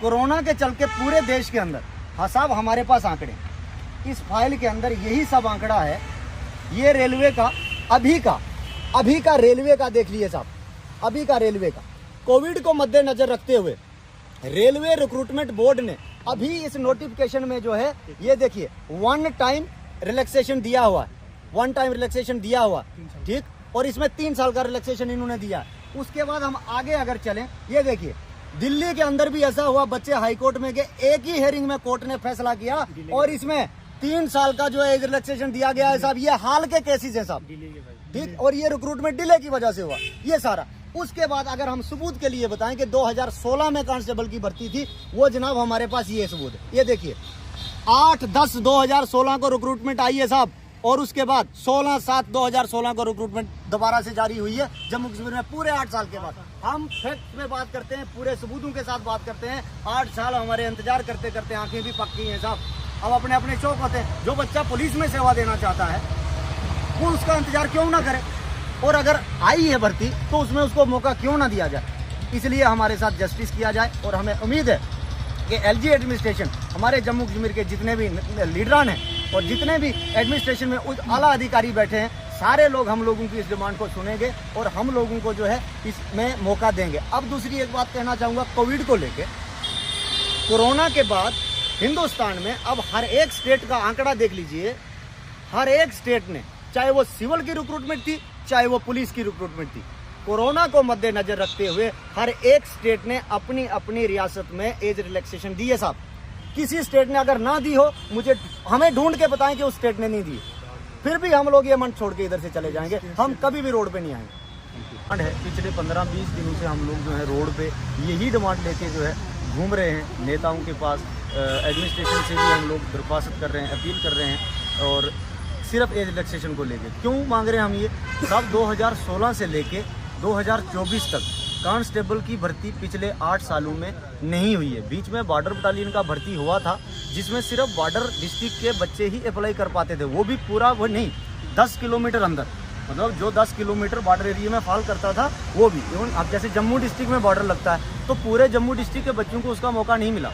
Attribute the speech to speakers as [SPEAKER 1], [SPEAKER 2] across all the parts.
[SPEAKER 1] Corona के चलते पूरे देश के अंदर, हाँ साहब हमारे पास आंकड़े, इस फाइल के अंदर यही सब आंकड़ा है। ये रेलवे का अभी का रेलवे का देख लीजिए साहब, अभी का रेलवे का कोविड को मद्देनजर रखते हुए रेलवे रिक्रूटमेंट बोर्ड ने अभी इस नोटिफिकेशन में जो है ये देखिए वन टाइम रिलैक्सेशन दिया हुआ है, ठीक, और इसमें 3 साल का रिलैक्सेशन इन्होंने दिया है। उसके बाद हम आगे अगर चलें, ये देखिए दिल्ली के अंदर भी ऐसा हुआ, बच्चे हाईकोर्ट में गए, एक ही हेयरिंग में कोर्ट ने फैसला किया और इसमें 3 साल का जो है रिलैक्सेशन दिया गया है साहब। ये हाल के केसेस है साहब, ठीक, और ये रिक्रूटमेंट डिले की वजह से हुआ ये सारा। उसके बाद अगर हम सबूत के लिए बताएं कि 2016 में कांस्टेबल की भर्ती थी, वो जनाब हमारे पास ये सबूत है। ये देखिए 8/10/2016 को रिक्रूटमेंट आई है साहब, और उसके बाद 16/7/2016 को रिक्रूटमेंट दोबारा से जारी हुई है जम्मू कश्मीर में पूरे 8 साल के बाद। हम फैक्ट में बात करते हैं, पूरे सबूतों के साथ बात करते हैं। 8 साल हमारे इंतजार करते करते आंखें भी पक गई हैं साहब। अब अपने अपने शौक होते हैं, जो बच्चा पुलिस में सेवा देना चाहता है वो उसका इंतजार क्यों ना करे, और अगर आई है भर्ती तो उसमें उसको मौका क्यों ना दिया जाए। इसलिए हमारे साथ जस्टिस किया जाए, और हमें उम्मीद है कि एलजी एडमिनिस्ट्रेशन, हमारे जम्मू कश्मीर के जितने भी लीडरान हैं और जितने भी एडमिनिस्ट्रेशन में आला अधिकारी बैठे हैं, सारे लोग हम लोगों की इस डिमांड को सुनेंगे और हम लोगों को जो है इसमें मौका देंगे। अब दूसरी एक बात कहना चाहूँगा कोविड को लेके, कोरोना के बाद हिंदुस्तान में अब हर एक स्टेट का आंकड़ा देख लीजिए, हर एक स्टेट ने, चाहे वो सिविल की रिक्रूटमेंट थी चाहे वो पुलिस की रिक्रूटमेंट थी, कोरोना को मद्देनजर रखते हुए हर एक स्टेट ने अपनी अपनी रियासत में एज रिलैक्सेशन दी है साहब। किसी स्टेट ने अगर ना दी हो, हमें ढूंढ के बताएं कि उस स्टेट ने नहीं दी, फिर भी हम लोग ये मन छोड़ के इधर से चले जाएंगे, हम कभी भी रोड पे नहीं आएंगे। पिछले 15-20 दिनों से हम लोग जो है रोड पे यही डिमांड लेके जो है घूम रहे हैं नेताओं के पास, एडमिनिस्ट्रेशन से भी हम लोग दरख्वास्त कर रहे हैं, अपील कर रहे हैं, और सिर्फ एज रिलैक्सेशन को लेके क्यों मांग रहे हैं हम ये सब। 2016 से लेके 2024 तक कांस्टेबल की भर्ती पिछले 8 सालों में नहीं हुई है। बीच में बॉर्डर बटालियन का भर्ती हुआ था, जिसमें सिर्फ बॉर्डर डिस्ट्रिक्ट के बच्चे ही अप्लाई कर पाते थे, वो भी पूरा वो नहीं, 10 किलोमीटर अंदर, मतलब जो 10 किलोमीटर बॉर्डर एरिया में फॉल करता था वो भी। अब जैसे जम्मू डिस्ट्रिक्ट में बॉर्डर लगता है तो पूरे जम्मू डिस्ट्रिक्ट के बच्चों को उसका मौका नहीं मिला,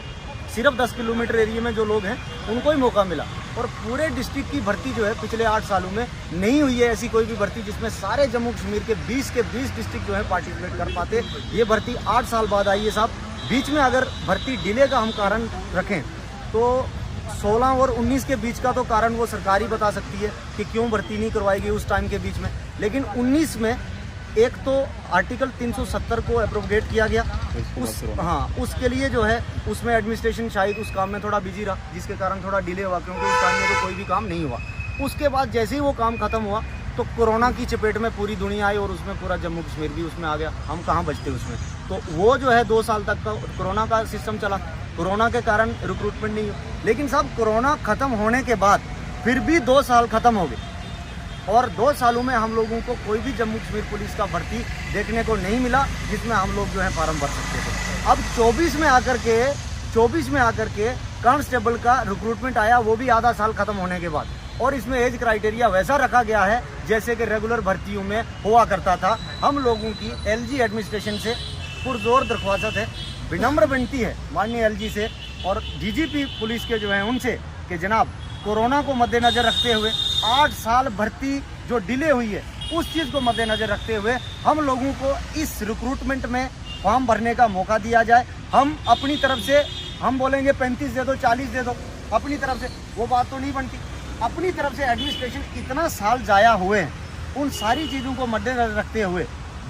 [SPEAKER 1] सिर्फ 10 किलोमीटर एरिया में जो लोग हैं उनको ही मौका मिला। और पूरे डिस्ट्रिक्ट की भर्ती जो है पिछले 8 सालों में नहीं हुई है ऐसी कोई भी भर्ती जिसमें सारे जम्मू कश्मीर के 20 डिस्ट्रिक्ट जो है पार्टिसिपेट कर पाते। ये भर्ती 8 साल बाद आई है साहब। बीच में अगर भर्ती डिले का हम कारण रखें तो 16 और 19 के बीच का तो कारण वो सरकार ही बता सकती है कि क्यों भर्ती नहीं करवाएगी उस टाइम के बीच में। लेकिन 19 में एक तो आर्टिकल 370 को एप्रोगेट किया गया, उसके लिए जो है उसमें एडमिनिस्ट्रेशन शायद उस काम में थोड़ा बिजी रहा, जिसके कारण थोड़ा डिले हुआ, क्योंकि उस टाइम में तो कोई भी काम नहीं हुआ। उसके बाद जैसे ही वो काम खत्म हुआ तो कोरोना की चपेट में पूरी दुनिया आई और उसमें पूरा जम्मू कश्मीर भी उसमें आ गया, हम कहाँ बचते उसमें। तो वो जो है 2 साल तक का कोरोना का सिस्टम चला, कोरोना के कारण रिक्रूटमेंट नहीं हुई। लेकिन साहब कोरोना खत्म होने के बाद फिर भी 2 साल खत्म हो गए और 2 सालों में हम लोगों को कोई भी जम्मू कश्मीर पुलिस का भर्ती देखने को नहीं मिला जिसमें हम लोग जो है फॉर्म भर सकते थे। अब 24 में आकर के कांस्टेबल का रिक्रूटमेंट आया, वो भी आधा साल खत्म होने के बाद, और इसमें एज क्राइटेरिया वैसा रखा गया है जैसे कि रेगुलर भर्तियों में हुआ करता था। हम लोगों की एलजी एडमिनिस्ट्रेशन से पुरजोर दरख्वास्त है, विनम्र विनती है माननीय एलजी से और डीजीपी पुलिस के जो है उनसे कि जनाब कोरोना को मद्देनजर रखते हुए 8 साल भर्ती जो डिले हुई है उस चीज़ को मद्देनजर रखते हुए हम लोगों को इस रिक्रूटमेंट में फॉर्म भरने का मौका दिया जाए। हम अपनी तरफ से हम बोलेंगे 35 दे दो, 40 दे दो, अपनी तरफ से वो बात तो नहीं बनती। अपनी तरफ से एडमिनिस्ट्रेशन इतना साल जाया हुए हैं, उन सारी चीज़ों को मद्देनजर रखते हुए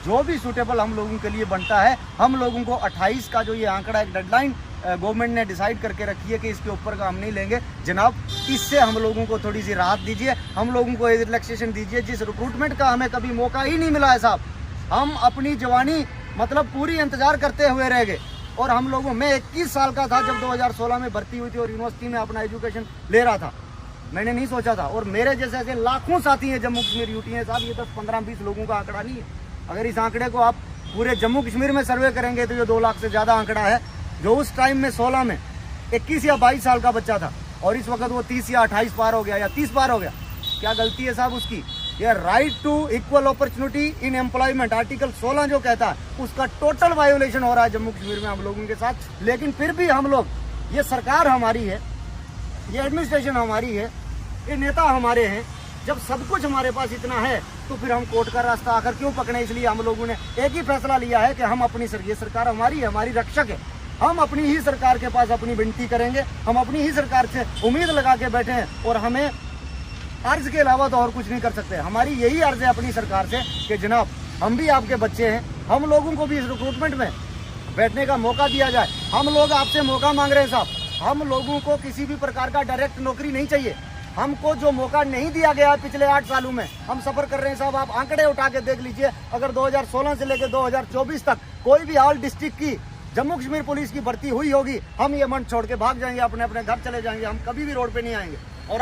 [SPEAKER 1] जो भी सूटेबल हम लोगों के लिए बनता है, हम लोगों को 28 का जो ये आंकड़ा एक डेडलाइन गवर्नमेंट ने डिसाइड करके रखी है कि इसके ऊपर का हम नहीं लेंगे जनाब, इससे हम लोगों को थोड़ी सी राहत दीजिए, हम लोगों को रिलैक्सेशन दीजिए। जिस रिक्रूटमेंट का हमें कभी मौका ही नहीं मिला है साहब, हम अपनी जवानी मतलब पूरी इंतजार करते हुए रह गए। और हम लोगों में 21 साल का था जब 2016 में भर्ती हुई थी और यूनिवर्सिटी में अपना एजुकेशन ले रहा था, मैंने नहीं सोचा था। और मेरे जैसे ऐसे लाखों साथी हैं जम्मू कश्मीर यूटी हैं साहब, ये 10, 15, 20 लोगों का आंकड़ा नहीं है। अगर इस आंकड़े को आप पूरे जम्मू कश्मीर में सर्वे करेंगे तो ये 2 लाख से ज़्यादा आंकड़ा है, जो उस टाइम में 16 में 21 या 22 साल का बच्चा था और इस वक्त वो 30 या 28 पार हो गया या 30 पार हो गया। क्या गलती है साहब उसकी? ये right to equal opportunity in employment article 16 जो कहता है उसका टोटल वायोलेशन हो रहा है जम्मू कश्मीर में हम लोगों के साथ। लेकिन फिर भी हम लोग, ये सरकार हमारी है, ये एडमिनिस्ट्रेशन हमारी है, ये नेता हमारे हैं, जब सब कुछ हमारे पास इतना है तो फिर हम कोर्ट का रास्ता आकर क्यों पकड़े। इसलिए हम लोगों ने एक ही फैसला लिया है कि हम अपनी ये सरकार हमारी है, हमारी रक्षक है, हम अपनी ही सरकार के पास अपनी विनती करेंगे, हम अपनी ही सरकार से उम्मीद लगा के बैठे हैं और हमें अर्ज के अलावा तो और कुछ नहीं कर सकते। हमारी यही अर्ज है अपनी सरकार से कि जनाब हम भी आपके बच्चे हैं, हम लोगों को भी इस रिक्रूटमेंट में बैठने का मौका दिया जाए। हम लोग आपसे मौका मांग रहे हैं साहब, हम लोगों को किसी भी प्रकार का डायरेक्ट नौकरी नहीं चाहिए। हमको जो मौका नहीं दिया गया है पिछले 8 सालों में, हम सफर कर रहे हैं साहब। आप आंकड़े उठा के देख लीजिए, अगर 2016 से लेकर 2024 तक कोई भी ऑल डिस्ट्रिक्ट की जम्मू कश्मीर पुलिस की भर्ती हुई होगी, हम ये मंच छोड़ के भाग जाएंगे, अपने अपने घर चले जाएंगे, हम कभी भी रोड पे नहीं आएंगे। और